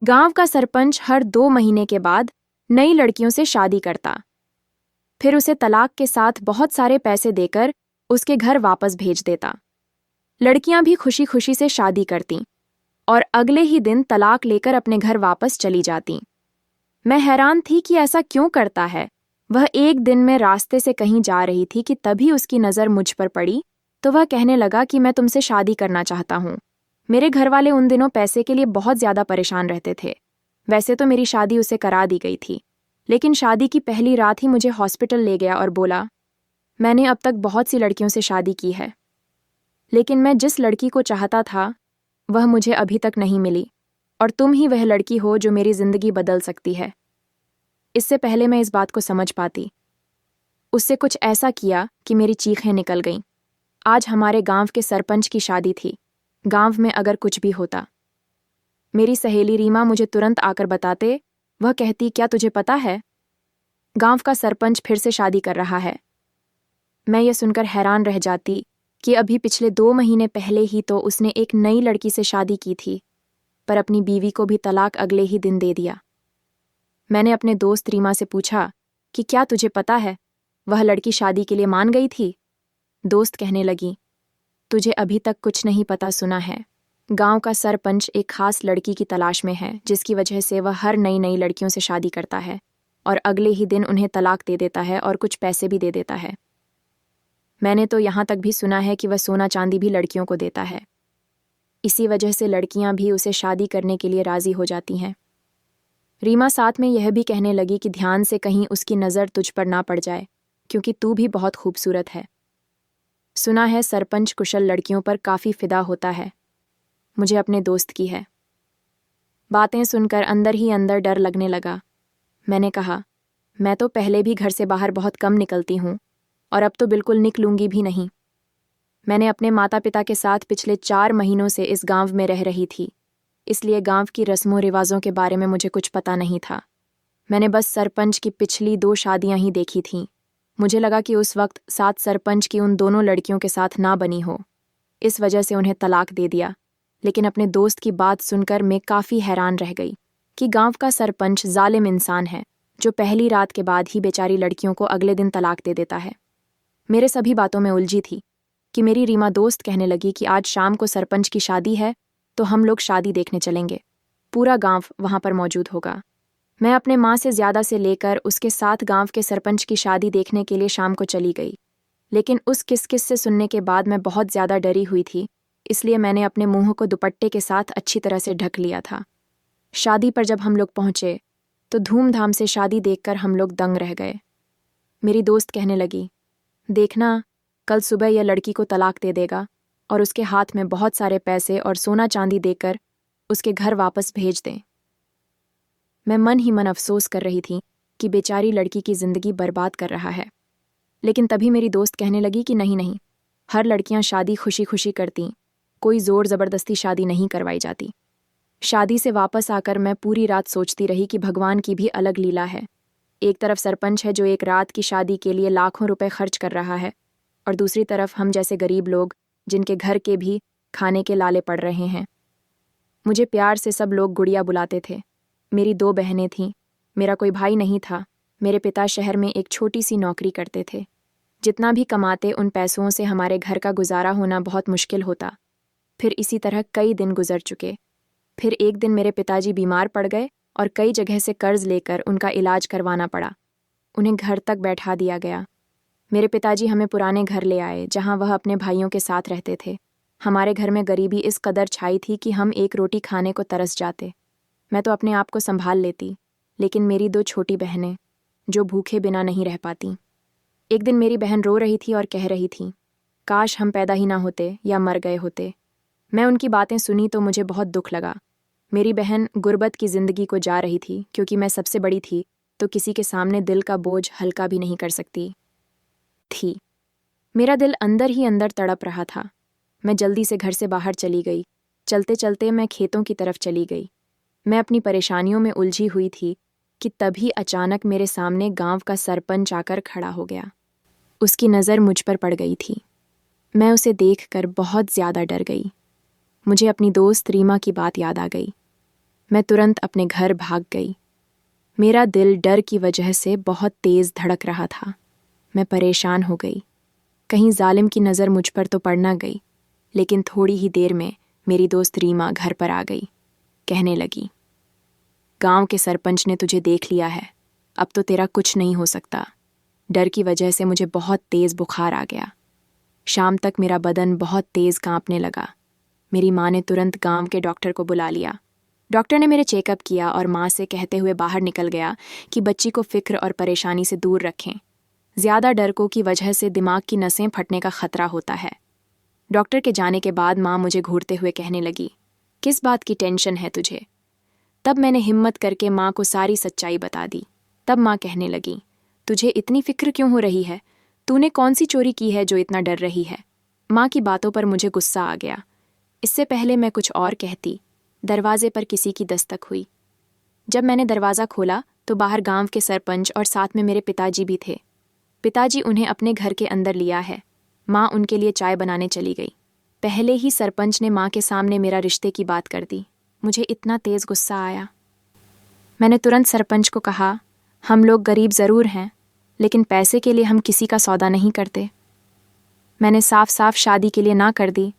गांव का सरपंच हर 2 महीने के बाद नई लड़कियों से शादी करता, फिर उसे तलाक के साथ बहुत सारे पैसे देकर उसके घर वापस भेज देता। लड़कियां भी खुशी खुशी से शादी करतीं और अगले ही दिन तलाक लेकर अपने घर वापस चली जातीं। मैं हैरान थी कि ऐसा क्यों करता है। वह एक दिन में रास्ते से कहीं जा रही थी कि तभी उसकी नज़र मुझ पर पड़ी, तो वह कहने लगा कि मैं तुमसे शादी करना चाहता हूँ। मेरे घर वाले उन दिनों पैसे के लिए बहुत ज़्यादा परेशान रहते थे। वैसे तो मेरी शादी उसे करा दी गई थी, लेकिन शादी की पहली रात ही मुझे हॉस्पिटल ले गया और बोला, मैंने अब तक बहुत सी लड़कियों से शादी की है, लेकिन मैं जिस लड़की को चाहता था वह मुझे अभी तक नहीं मिली, और तुम ही वह लड़की हो जो मेरी जिंदगी बदल सकती है। इससे पहले मैं इस बात को समझ पाती, उससे कुछ ऐसा किया कि मेरी चीखें निकल गईं। आज हमारे गांव के सरपंच की शादी थी। गांव में अगर कुछ भी होता, मेरी सहेली रीमा मुझे तुरंत आकर बताते। वह कहती, क्या तुझे पता है, गांव का सरपंच फिर से शादी कर रहा है। मैं ये सुनकर हैरान रह जाती कि अभी पिछले 2 महीने पहले ही तो उसने एक नई लड़की से शादी की थी, पर अपनी बीवी को भी तलाक अगले ही दिन दे दिया। मैंने अपने दोस्त रीमा से पूछा कि क्या तुझे पता है, वह लड़की शादी के लिए मान गई थी। दोस्त कहने लगी, तुझे अभी तक कुछ नहीं पता सुना है। गांव का सरपंच एक खास लड़की की तलाश में है, जिसकी वजह से वह हर नई नई लड़कियों से शादी करता है और अगले ही दिन उन्हें तलाक दे देता है और कुछ पैसे भी दे देता है। मैंने तो यहाँ तक भी सुना है कि वह सोना चांदी भी लड़कियों को देता है। इसी वजह से लड़कियां भी उसे शादी करने के लिए राजी हो जाती हैं। रीमा साथ में यह भी कहने लगी कि ध्यान से कहीं उसकी नज़र तुझ पर ना पड़ जाए, क्योंकि तू भी बहुत खूबसूरत है। सुना है सरपंच कुशल लड़कियों पर काफ़ी फिदा होता है। मुझे अपने दोस्त की है। बातें सुनकर अंदर ही अंदर डर लगने लगा। मैंने कहा, मैं तो पहले भी घर से बाहर बहुत कम निकलती हूँ और अब तो बिल्कुल निकलूंगी भी नहीं। मैंने अपने माता पिता के साथ पिछले 4 महीनों से इस गांव में रह रही थी, इसलिए गांव की रस्मों रिवाजों के बारे में मुझे कुछ पता नहीं था। मैंने बस सरपंच की पिछली 2 शादियां ही देखी थीं। मुझे लगा कि उस वक्त साथ सरपंच की उन दोनों लड़कियों के साथ ना बनी हो, इस वजह से उन्हें तलाक दे दिया। लेकिन अपने दोस्त की बात सुनकर मैं काफ़ी हैरान रह गई कि गांव का सरपंच जालिम इंसान है, जो पहली रात के बाद ही बेचारी लड़कियों को अगले दिन तलाक दे देता है। मेरे सभी बातों में उलझी थी कि मेरी रीमा दोस्त कहने लगी कि आज शाम को सरपंच की शादी है, तो हम लोग शादी देखने चलेंगे। पूरा गांव वहां पर मौजूद होगा। मैं अपने माँ से ज़्यादा से लेकर उसके साथ गांव के सरपंच की शादी देखने के लिए शाम को चली गई, लेकिन उस किस से सुनने के बाद मैं बहुत ज़्यादा डरी हुई थी, इसलिए मैंने अपने मुंह को दुपट्टे के साथ अच्छी तरह से ढक लिया था। शादी पर जब हम लोग पहुंचे तो धूमधाम से शादी देखकर हम लोग दंग रह गए। मेरी दोस्त कहने लगी, देखना, कल सुबह यह लड़की को तलाक दे देगा और उसके हाथ में बहुत सारे पैसे और सोना चांदी देकर उसके घर वापस भेज दें। मैं मन ही मन अफसोस कर रही थी कि बेचारी लड़की की जिंदगी बर्बाद कर रहा है। लेकिन तभी मेरी दोस्त कहने लगी कि नहीं नहीं, हर लड़कियां शादी खुशी खुशी करती, कोई जोर जबरदस्ती शादी नहीं करवाई जाती। शादी से वापस आकर मैं पूरी रात सोचती रही कि भगवान की भी अलग लीला है। एक तरफ सरपंच है जो एक रात की शादी के लिए लाखों रुपए खर्च कर रहा है, और दूसरी तरफ हम जैसे गरीब लोग जिनके घर के भी खाने के लाले पड़ रहे हैं। मुझे प्यार से सब लोग गुड़िया बुलाते थे। मेरी 2 बहनें थीं, मेरा कोई भाई नहीं था। मेरे पिता शहर में एक छोटी सी नौकरी करते थे। जितना भी कमाते उन पैसों से हमारे घर का गुजारा होना बहुत मुश्किल होता। फिर इसी तरह कई दिन गुजर चुके। फिर एक दिन मेरे पिताजी बीमार पड़ गए और कई जगह से कर्ज लेकर उनका इलाज करवाना पड़ा। उन्हें घर तक बैठा दिया गया। मेरे पिताजी हमें पुराने घर ले आए, जहां वह अपने भाइयों के साथ रहते थे। हमारे घर में गरीबी इस कदर छाई थी कि हम एक रोटी खाने को तरस जाते। मैं तो अपने आप को संभाल लेती, लेकिन मेरी 2 छोटी बहनें जो भूखे बिना नहीं रह पाती। एक दिन मेरी बहन रो रही थी और कह रही थी, काश हम पैदा ही ना होते या मर गए होते। मैं उनकी बातें सुनी तो मुझे बहुत दुख लगा। मेरी बहन गुर्बत की जिंदगी को जा रही थी, क्योंकि मैं सबसे बड़ी थी तो किसी के सामने दिल का बोझ हल्का भी नहीं कर सकती थी। मेरा दिल अंदर ही अंदर तड़प रहा था। मैं जल्दी से घर से बाहर चली गई। चलते चलते मैं खेतों की तरफ चली गई। मैं अपनी परेशानियों में उलझी हुई थी कि तभी अचानक मेरे सामने गांव का सरपंच आकर खड़ा हो गया। उसकी नज़र मुझ पर पड़ गई थी। मैं उसे देखकर बहुत ज़्यादा डर गई। मुझे अपनी दोस्त रीमा की बात याद आ गई। मैं तुरंत अपने घर भाग गई। मेरा दिल डर की वजह से बहुत तेज धड़क रहा था। मैं परेशान हो गई, कहीं जालिम की नज़र मुझ पर तो पड़ ना गई। लेकिन थोड़ी ही देर में मेरी दोस्त रीमा घर पर आ गई। कहने लगी, गांव के सरपंच ने तुझे देख लिया है, अब तो तेरा कुछ नहीं हो सकता। डर की वजह से मुझे बहुत तेज बुखार आ गया। शाम तक मेरा बदन बहुत तेज कांपने लगा। मेरी माँ ने तुरंत गांव के डॉक्टर को बुला लिया। डॉक्टर ने मेरे चेकअप किया और माँ से कहते हुए बाहर निकल गया कि बच्ची को फिक्र और परेशानी से दूर रखें। ज़्यादा डरकों की वजह से दिमाग की नसें फटने का खतरा होता है। डॉक्टर के जाने के बाद माँ मुझे घूरते हुए कहने लगी, किस बात की टेंशन है तुझे? तब मैंने हिम्मत करके माँ को सारी सच्चाई बता दी। तब माँ कहने लगी, तुझे इतनी फिक्र क्यों हो रही है? तूने कौन सी चोरी की है जो इतना डर रही है? माँ की बातों पर मुझे गुस्सा आ गया। इससे पहले मैं कुछ और कहती, दरवाजे पर किसी की दस्तक हुई। जब मैंने दरवाज़ा खोला तो बाहर गांव के सरपंच और साथ में मेरे पिताजी भी थे। पिताजी उन्हें अपने घर के अंदर लिया है। माँ उनके लिए चाय बनाने चली गई। पहले ही सरपंच ने माँ के सामने मेरा रिश्ते की बात कर दी। मुझे इतना तेज़ गुस्सा आया। मैंने तुरंत सरपंच को कहा, हम लोग गरीब ज़रूर हैं, लेकिन पैसे के लिए हम किसी का सौदा नहीं करते। मैंने साफ साफ शादी के लिए ना कर दी,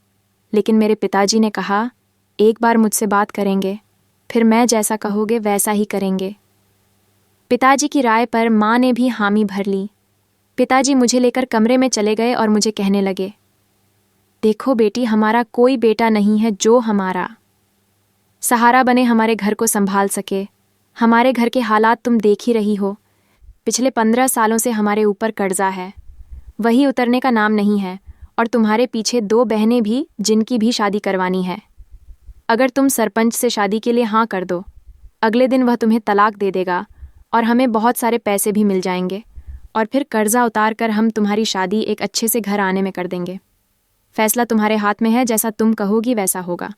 लेकिन मेरे पिताजी ने कहा, एक बार मुझसे बात करेंगे, फिर मैं जैसा कहोगे वैसा ही करेंगे। पिताजी की राय पर माँ ने भी हामी भर ली। पिताजी मुझे लेकर कमरे में चले गए और मुझे कहने लगे, देखो बेटी, हमारा कोई बेटा नहीं है जो हमारा सहारा बने, हमारे घर को संभाल सके। हमारे घर के हालात तुम देख ही रही हो। पिछले 15 सालों से हमारे ऊपर कर्जा है, वही उतरने का नाम नहीं है। और तुम्हारे पीछे 2 बहनें भी, जिनकी भी शादी करवानी है। अगर तुम सरपंच से शादी के लिए हाँ कर दो, अगले दिन वह तुम्हें तलाक दे देगा और हमें बहुत सारे पैसे भी मिल जाएंगे, और फिर कर्जा उतार कर हम तुम्हारी शादी एक अच्छे से घर आने में कर देंगे। फैसला तुम्हारे हाथ में है, जैसा तुम कहोगी वैसा होगा।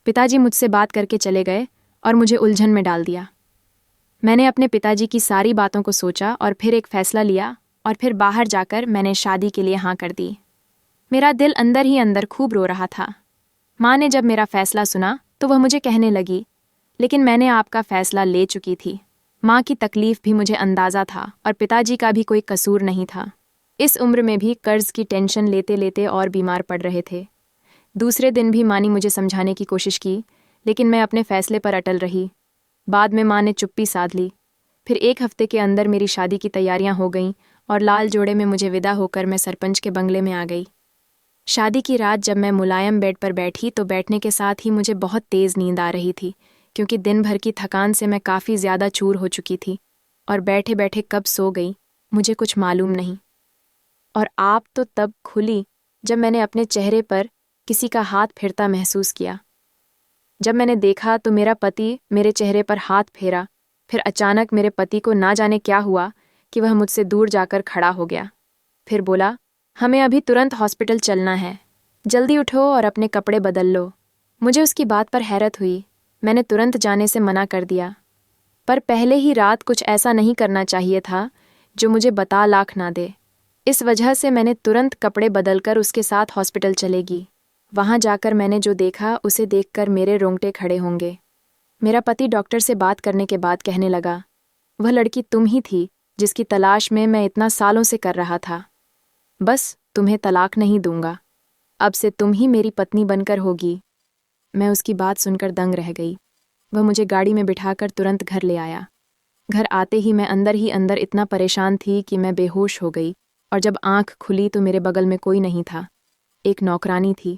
पिताजी मुझसे बात करके चले गए और मुझे उलझन में डाल दिया। मैंने अपने पिताजी की सारी बातों को सोचा और फिर एक फैसला लिया, और फिर बाहर जाकर मैंने शादी के लिए हाँ कर दी। मेरा दिल अंदर ही अंदर खूब रो रहा था। माँ ने जब मेरा फैसला सुना तो वह मुझे कहने लगी, लेकिन मैंने आपका फैसला ले चुकी थी। माँ की तकलीफ भी मुझे अंदाज़ा था और पिताजी का भी कोई कसूर नहीं था। इस उम्र में भी कर्ज की टेंशन लेते लेते और बीमार पड़ रहे थे। दूसरे दिन भी माँ ने मुझे समझाने की कोशिश की, लेकिन मैं अपने फैसले पर अटल रही। बाद में माँ ने चुप्पी साध ली। फिर 1 हफ्ते के अंदर मेरी शादी की तैयारियां हो गईं और लाल जोड़े में मुझे विदा होकर मैं सरपंच के बंगले में आ गई। शादी की रात जब मैं मुलायम बेड पर बैठी तो बैठने के साथ ही मुझे बहुत तेज़ नींद आ रही थी, क्योंकि दिन भर की थकान से मैं काफ़ी ज़्यादा चूर हो चुकी थी। और बैठे बैठे कब सो गई मुझे कुछ मालूम नहीं। और आप तो तब खुली जब मैंने अपने चेहरे पर किसी का हाथ फिरता महसूस किया। जब मैंने देखा तो मेरा पति मेरे चेहरे पर हाथ फेरा। फिर अचानक मेरे पति को ना जाने क्या हुआ कि वह मुझसे दूर जाकर खड़ा हो गया। फिर बोला, हमें अभी तुरंत हॉस्पिटल चलना है, जल्दी उठो और अपने कपड़े बदल लो। मुझे उसकी बात पर हैरत हुई। मैंने तुरंत जाने से मना कर दिया, पर पहले ही रात कुछ ऐसा नहीं करना चाहिए था जो मुझे बता लाख ना दे। इस वजह से मैंने तुरंत कपड़े बदलकर उसके साथ हॉस्पिटल चलेगी। वहां जाकर मैंने जो देखा उसे देखकर मेरे रोंगटे खड़े होंगे। मेरा पति डॉक्टर से बात करने के बाद कहने लगा, वह लड़की तुम ही थी जिसकी तलाश में मैं इतना सालों से कर रहा था। बस तुम्हें तलाक नहीं दूंगा, अब से तुम ही मेरी पत्नी बनकर होगी। मैं उसकी बात सुनकर दंग रह गई। वह मुझे गाड़ी में बिठाकर तुरंत घर ले आया। घर आते ही मैं अंदर ही अंदर इतना परेशान थी कि मैं बेहोश हो गई, और जब आंख खुली तो मेरे बगल में कोई नहीं था। एक नौकरानी थी,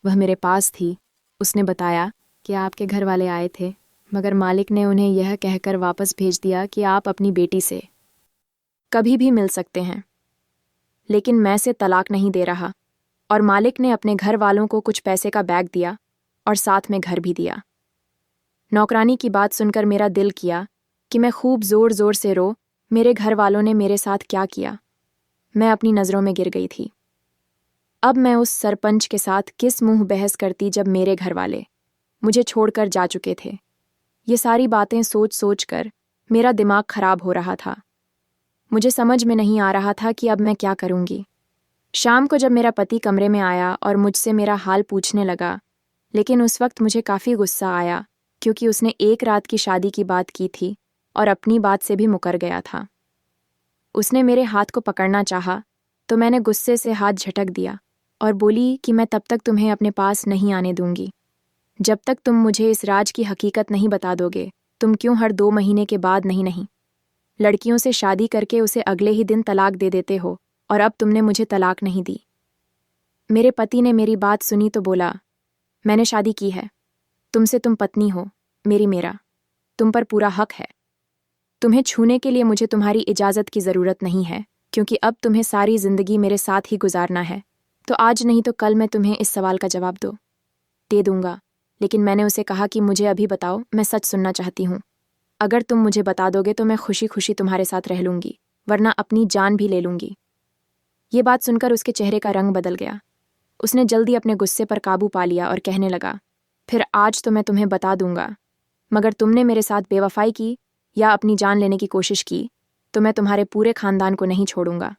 वह मेरे पास थी। उसने बताया कि आपके घर वाले आए थे, मगर मालिक ने उन्हें यह कहकर वापस भेज दिया कि आप अपनी बेटी से कभी भी मिल सकते हैं, लेकिन मैं से तलाक नहीं दे रहा। और मालिक ने अपने घर वालों को कुछ पैसे का बैग दिया और साथ में घर भी दिया। नौकरानी की बात सुनकर मेरा दिल किया कि मैं खूब जोर जोर से रो, मेरे घर वालों ने मेरे साथ क्या किया। मैं अपनी नज़रों में गिर गई थी। अब मैं उस सरपंच के साथ किस मुंह बहस करती जब मेरे घर वाले मुझे छोड़कर जा चुके थे। ये सारी बातें सोच सोच कर मेरा दिमाग खराब हो रहा था। मुझे समझ में नहीं आ रहा था कि अब मैं क्या करूंगी। शाम को जब मेरा पति कमरे में आया और मुझसे मेरा हाल पूछने लगा, लेकिन उस वक्त मुझे काफ़ी गुस्सा आया क्योंकि उसने एक रात की शादी की बात की थी और अपनी बात से भी मुकर गया था। उसने मेरे हाथ को पकड़ना चाहा तो मैंने गुस्से से हाथ झटक दिया और बोली कि मैं तब तक तुम्हें अपने पास नहीं आने दूंगी जब तक तुम मुझे इस राज की हकीकत नहीं बता दोगे। तुम क्यों हर 2 महीने के बाद नहीं लड़कियों से शादी करके उसे अगले ही दिन तलाक दे देते हो, और अब तुमने मुझे तलाक नहीं दी। मेरे पति ने मेरी बात सुनी तो बोला, मैंने शादी की है, तुमसे, तुम पत्नी हो मेरा तुम पर पूरा हक है। तुम्हें छूने के लिए मुझे तुम्हारी इजाज़त की ज़रूरत नहीं है, क्योंकि अब तुम्हें सारी ज़िंदगी मेरे साथ ही गुजारना है। तो आज नहीं तो कल मैं तुम्हें इस सवाल का जवाब दे दूंगा। लेकिन मैंने उसे कहा कि मुझे अभी बताओ, मैं सच सुनना चाहती हूँ। अगर तुम मुझे बता दोगे तो मैं खुशी खुशी तुम्हारे साथ रह लूंगी, वरना अपनी जान भी ले लूंगी। ये बात सुनकर उसके चेहरे का रंग बदल गया। उसने जल्दी अपने गुस्से पर काबू पा लिया और कहने लगा, फिर आज तो मैं तुम्हें बता दूंगा, मगर तुमने मेरे साथ बेवफाई की या अपनी जान लेने की कोशिश की तो मैं तुम्हारे पूरे खानदान को नहीं छोड़ूंगा।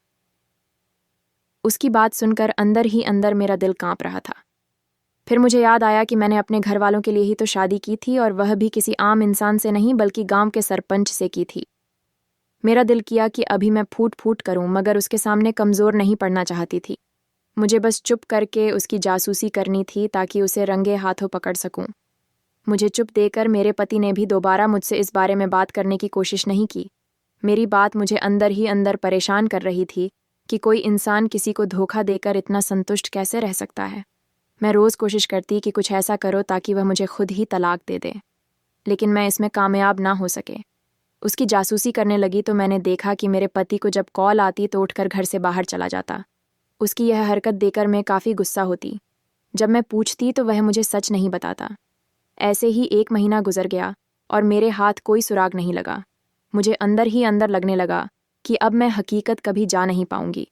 उसकी बात सुनकर अंदर ही अंदर मेरा दिल कांप रहा था। फिर मुझे याद आया कि मैंने अपने घर वालों के लिए ही तो शादी की थी, और वह भी किसी आम इंसान से नहीं बल्कि गांव के सरपंच से की थी। मेरा दिल किया कि अभी मैं फूट फूट करूं, मगर उसके सामने कमज़ोर नहीं पड़ना चाहती थी। मुझे बस चुप करके उसकी जासूसी करनी थी ताकि उसे रंगे हाथों पकड़ सकूं। मुझे चुप देकर मेरे पति ने भी दोबारा मुझसे इस बारे में बात करने की कोशिश नहीं की। मेरी बात मुझे अंदर ही अंदर परेशान कर रही थी कि कोई इंसान किसी को धोखा देकर इतना संतुष्ट कैसे रह सकता है। मैं रोज़ कोशिश करती कि कुछ ऐसा करो ताकि वह मुझे खुद ही तलाक दे दे, लेकिन मैं इसमें कामयाब ना हो सके। उसकी जासूसी करने लगी तो मैंने देखा कि मेरे पति को जब कॉल आती तो उठकर घर से बाहर चला जाता। उसकी यह हरकत देखकर मैं काफ़ी गुस्सा होती। जब मैं पूछती तो वह मुझे सच नहीं बताता। ऐसे ही 1 महीना गुजर गया और मेरे हाथ कोई सुराग नहीं लगा। मुझे अंदर ही अंदर लगने लगा कि अब मैं हकीकत कभी जा नहीं पाऊंगी।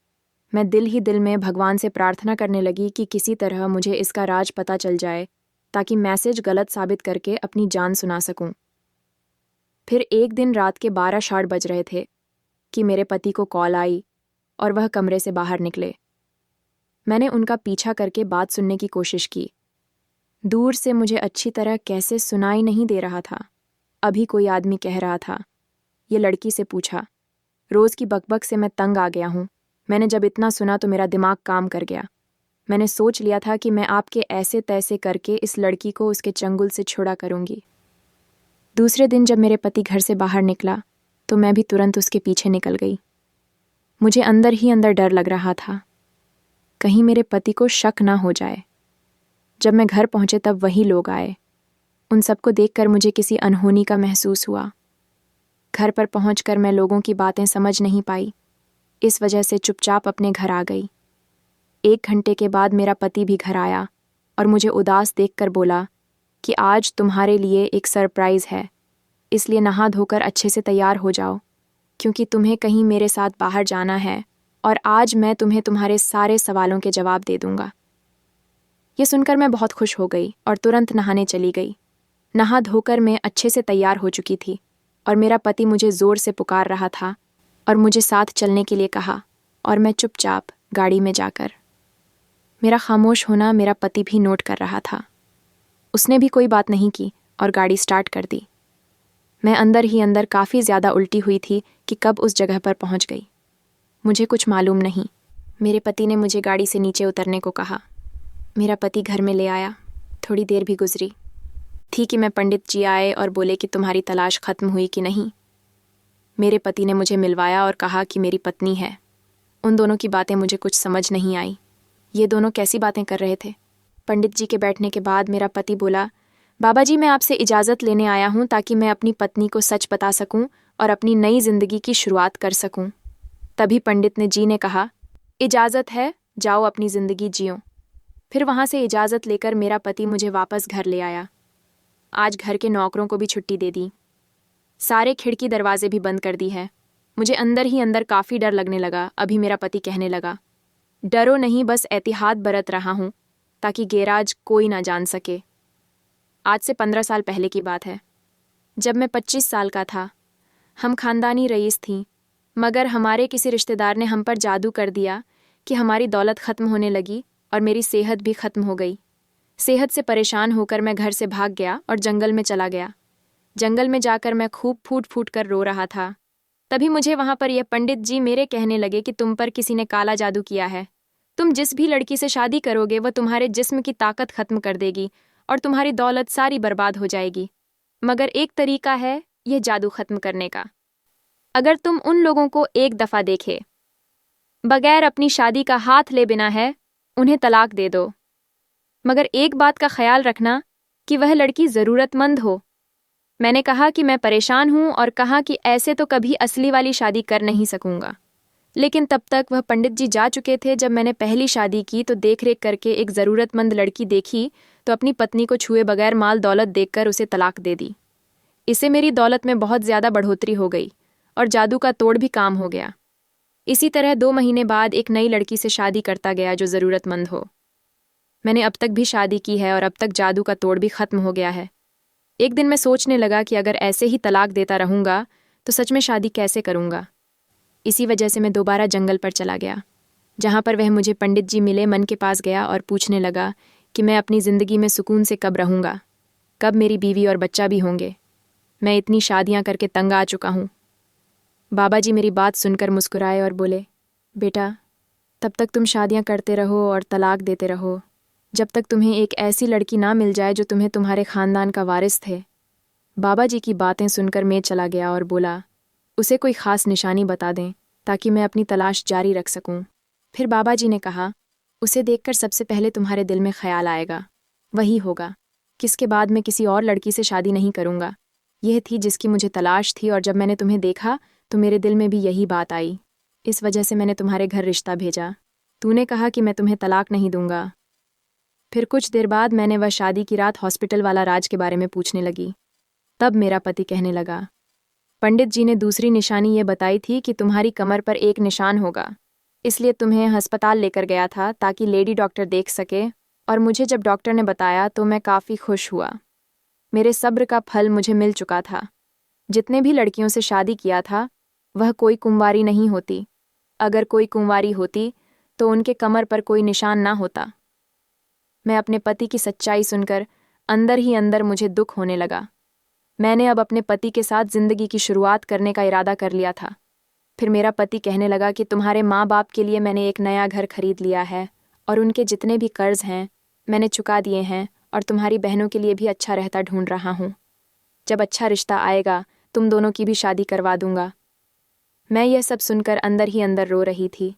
मैं दिल ही दिल में भगवान से प्रार्थना करने लगी कि किसी तरह मुझे इसका राज पता चल जाए ताकि मैसेज गलत साबित करके अपनी जान सुना सकूं। फिर एक दिन रात के 12 बज रहे थे कि मेरे पति को कॉल आई और वह कमरे से बाहर निकले। मैंने उनका पीछा करके बात सुनने की कोशिश की। दूर से मुझे अच्छी तरह कैसे सुनाई नहीं दे रहा था। अभी कोई आदमी कह रहा था, ये लड़की से पूछा, रोज़ की बकबक से मैं तंग आ गया हूँ। मैंने जब इतना सुना तो मेरा दिमाग काम कर गया। मैंने सोच लिया था कि मैं आपके ऐसे तैसे करके इस लड़की को उसके चंगुल से छुड़ा करूँगी। दूसरे दिन जब मेरे पति घर से बाहर निकला तो मैं भी तुरंत उसके पीछे निकल गई। मुझे अंदर ही अंदर डर लग रहा था, कहीं मेरे पति को शक ना हो जाए। जब मैं घर पहुंचे तब वही लोग आए। उन सबको देखकर मुझे किसी अनहोनी का महसूस हुआ। घर पर पहुंचकर मैं लोगों की बातें समझ नहीं पाई, इस वजह से चुपचाप अपने घर आ गई। 1 घंटे के बाद मेरा पति भी घर आया और मुझे उदास देखकर बोला कि आज तुम्हारे लिए एक सरप्राइज़ है, इसलिए नहा धोकर अच्छे से तैयार हो जाओ, क्योंकि तुम्हें कहीं मेरे साथ बाहर जाना है और आज मैं तुम्हें तुम्हारे सारे सवालों के जवाब दे दूंगा। ये सुनकर मैं बहुत खुश हो गई और तुरंत नहाने चली गई। नहा धोकर मैं अच्छे से तैयार हो चुकी थी और मेरा पति मुझे ज़ोर से पुकार रहा था और मुझे साथ चलने के लिए कहा, और मैं चुपचाप गाड़ी में जाकर, मेरा खामोश होना मेरा पति भी नोट कर रहा था। उसने भी कोई बात नहीं की और गाड़ी स्टार्ट कर दी। मैं अंदर ही अंदर काफ़ी ज़्यादा उल्टी हुई थी कि कब उस जगह पर पहुंच गई। मुझे कुछ मालूम नहीं। मेरे पति ने मुझे गाड़ी से नीचे उतरने को कहा। मेरा पति घर में ले आया। थोड़ी देर भी गुजरी थी कि मैं पंडित जी आए और बोले कि तुम्हारी तलाश खत्म हुई कि नहीं। मेरे पति ने मुझे मिलवाया और कहा कि मेरी पत्नी है। उन दोनों की बातें मुझे कुछ समझ नहीं आई। ये दोनों कैसी बातें कर रहे थे। पंडित जी के बैठने के बाद मेरा पति बोला, बाबा जी, मैं आपसे इजाज़त लेने आया हूँ ताकि मैं अपनी पत्नी को सच बता सकूँ और अपनी नई जिंदगी की शुरुआत कर सकूँ। तभी पंडित जी ने कहा, इजाज़त है, जाओ अपनी ज़िंदगी जियो। फिर वहाँ से इजाज़त लेकर मेरा पति मुझे वापस घर ले आया। आज घर के नौकरों को भी छुट्टी दे दी, सारे खिड़की दरवाजे भी बंद कर दी है। मुझे अंदर ही अंदर काफ़ी डर लगने लगा। अभी मेरा पति कहने लगा, डरो नहीं, बस एहतियात बरत रहा हूँ ताकि गैराज कोई ना जान सके। आज से 15 साल पहले की बात है, जब मैं 25 साल का था। हम खानदानी रईस थीं, मगर हमारे किसी रिश्तेदार ने हम पर जादू कर दिया कि हमारी दौलत ख़त्म होने लगी और मेरी सेहत भी ख़त्म हो गई। सेहत से परेशान होकर मैं घर से भाग गया और जंगल में चला गया। जंगल में जाकर मैं खूब फूट फूट कर रो रहा था। तभी मुझे वहां पर यह पंडित जी मेरे कहने लगे कि तुम पर किसी ने काला जादू किया है। तुम जिस भी लड़की से शादी करोगे वह तुम्हारे जिस्म की ताकत खत्म कर देगी और तुम्हारी दौलत सारी बर्बाद हो जाएगी। मगर एक तरीका है यह जादू खत्म करने का। अगर तुम उन लोगों को एक दफा देखे बगैर अपनी शादी का हाथ ले बिना है, उन्हें तलाक दे दो। मगर एक बात का ख्याल रखना कि वह लड़की ज़रूरतमंद हो। मैंने कहा कि मैं परेशान हूं और कहा कि ऐसे तो कभी असली वाली शादी कर नहीं सकूंगा। लेकिन तब तक वह पंडित जी जा चुके थे। जब मैंने पहली शादी की तो देखरेख करके एक ज़रूरतमंद लड़की देखी तो अपनी पत्नी को छुए बगैर माल दौलत देखकर उसे तलाक दे दी। इससे मेरी दौलत में बहुत ज़्यादा बढ़ोतरी हो गई और जादू का तोड़ भी काम हो गया। इसी तरह 2 महीने बाद एक नई लड़की से शादी करता गया जो ज़रूरतमंद हो। मैंने अब तक भी शादी की है और अब तक जादू का तोड़ भी ख़त्म हो गया है। एक दिन मैं सोचने लगा कि अगर ऐसे ही तलाक देता रहूँगा तो सच में शादी कैसे करूँगा। इसी वजह से मैं दोबारा जंगल पर चला गया, जहाँ पर वह मुझे पंडित जी मिले। मन के पास गया और पूछने लगा कि मैं अपनी ज़िंदगी में सुकून से कब रहूँगा, कब मेरी बीवी और बच्चा भी होंगे। मैं इतनी शादियाँ करके तंग आ चुका हूँ। बाबा जी मेरी बात सुनकर मुस्कुराए और बोले, बेटा, तब तक तुम शादियाँ करते रहो और तलाक देते रहो जब तक तुम्हें एक ऐसी लड़की ना मिल जाए जो तुम्हें तुम्हारे ख़ानदान का वारिस थे। बाबा जी की बातें सुनकर मैं चला गया और बोला, उसे कोई ख़ास निशानी बता दें ताकि मैं अपनी तलाश जारी रख सकूं। फिर बाबा जी ने कहा, उसे देखकर सबसे पहले तुम्हारे दिल में ख्याल आएगा वही होगा, किसके बाद मैं किसी और लड़की से शादी नहीं करूँगा। यह थी जिसकी मुझे तलाश थी और जब मैंने तुम्हें देखा तो मेरे दिल में भी यही बात आई। इस वजह से मैंने तुम्हारे घर रिश्ता भेजा। तूने कहा कि मैं तुम्हें तलाक नहीं दूंगा। फिर कुछ देर बाद मैंने वह शादी की रात हॉस्पिटल वाला राज के बारे में पूछने लगी। तब मेरा पति कहने लगा, पंडित जी ने दूसरी निशानी ये बताई थी कि तुम्हारी कमर पर एक निशान होगा, इसलिए तुम्हें अस्पताल लेकर गया था ताकि लेडी डॉक्टर देख सके। और मुझे जब डॉक्टर ने बताया तो मैं काफ़ी खुश हुआ। मेरे सब्र का फल मुझे मिल चुका था। जितने भी लड़कियों से शादी किया था वह कोई कुंवारी नहीं होती। अगर कोई कुंवारी होती तो उनके कमर पर कोई निशान ना होता। मैं अपने पति की सच्चाई सुनकर अंदर ही अंदर मुझे दुख होने लगा। मैंने अब अपने पति के साथ ज़िंदगी की शुरुआत करने का इरादा कर लिया था। फिर मेरा पति कहने लगा कि तुम्हारे माँ बाप के लिए मैंने एक नया घर खरीद लिया है और उनके जितने भी कर्ज हैं मैंने चुका दिए हैं और तुम्हारी बहनों के लिए भी अच्छा रहता ढूंढ रहा हूँ। जब अच्छा रिश्ता आएगा तुम दोनों की भी शादी करवा दूंगा। मैं यह सब सुनकर अंदर ही अंदर रो रही थी।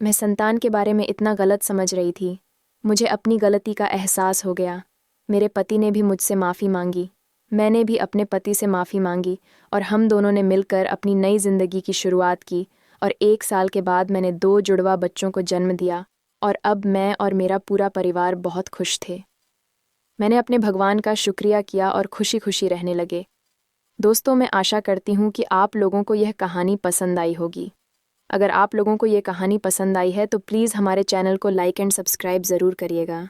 मैं संतान के बारे में इतना गलत समझ रही थी। मुझे अपनी गलती का एहसास हो गया। मेरे पति ने भी मुझसे माफ़ी मांगी, मैंने भी अपने पति से माफ़ी मांगी और हम दोनों ने मिलकर अपनी नई ज़िंदगी की शुरुआत की। और 1 साल के बाद मैंने 2 जुड़वा बच्चों को जन्म दिया और अब मैं और मेरा पूरा परिवार बहुत खुश थे। मैंने अपने भगवान का शुक्रिया किया और खुशी खुशी रहने लगे। दोस्तों, मैं आशा करती हूँ कि आप लोगों को यह कहानी पसंद आई होगी। अगर आप लोगों को ये कहानी पसंद आई है तो प्लीज़ हमारे चैनल को लाइक एंड सब्सक्राइब ज़रूर करिएगा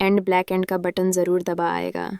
एंड ब्लैक एंड का बटन ज़रूर दबा आएगा।